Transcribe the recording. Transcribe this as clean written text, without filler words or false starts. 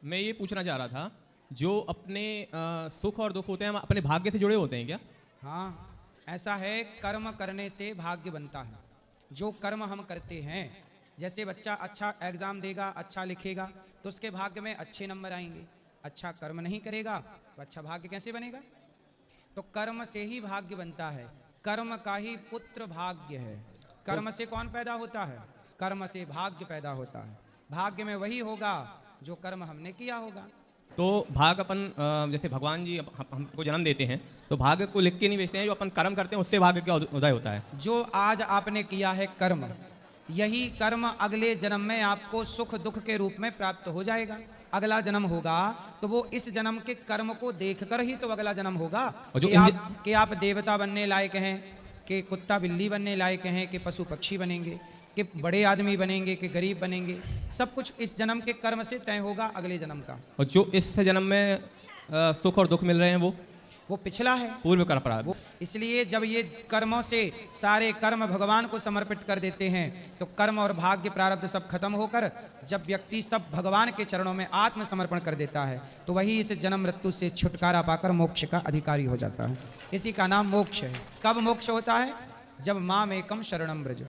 मैं ये पूछना चाह रहा था, जो अपने सुख और दुख होते हैं, हम अपने भाग्य से जुड़े होते हैं क्या? हाँ, ऐसा है, कर्म करने से भाग्य बनता है। जो कर्म हम करते हैं, जैसे बच्चा अच्छा एग्जाम देगा, अच्छा लिखेगा, तो उसके भाग्य में अच्छे नंबर आएंगे। अच्छा कर्म नहीं करेगा तो अच्छा भाग्य कैसे बनेगा? तो कर्म से ही भाग्य बनता है। कर्म का ही पुत्र भाग्य है। कर्म से कौन पैदा होता है? कर्म से भाग्य पैदा होता है। भाग्य में वही होगा जो कर्म हमने किया होगा। तो भाग अपन जैसे भगवान जी हमको जन्म देते हैं, तो भाग्य को लिख के नहीं भेजते हैं, जो अपन कर्म करते हैं उससे भाग्य का उदय होता है। जो आज आपने किया है कर्म, यही कर्म अगले जन्म में आपको सुख दुख के रूप में प्राप्त हो जाएगा। अगला जन्म होगा तो वो इस जन्म के कर्म को देखकर ही तो अगला जन्म होगा कि आप देवता बनने लायक हैं, कि कुत्ता बिल्ली बनने लायक हैं, कि पशु पक्षी बनेंगे, कि बड़े आदमी बनेंगे, कि गरीब बनेंगे। सब कुछ इस जन्म के कर्म से तय होगा अगले जन्म का। और जो इस जन्म में सुख और दुख मिल रहे हैं वो पिछला है, पूर्व कर्म अपराध। इसलिए जब ये कर्मों से सारे कर्म भगवान को समर्पित कर देते हैं तो कर्म और भाग्य प्रारब्ध सब खत्म होकर जब व्यक्ति सब भगवान के चरणों में आत्मसमर्पण कर देता है तो वही इस जन्म मृत्यु से छुटकारा पाकर मोक्ष का अधिकारी हो जाता है। इसी का नाम मोक्ष है। कब मोक्ष होता है? जब माम एकम शरणम ब्रज।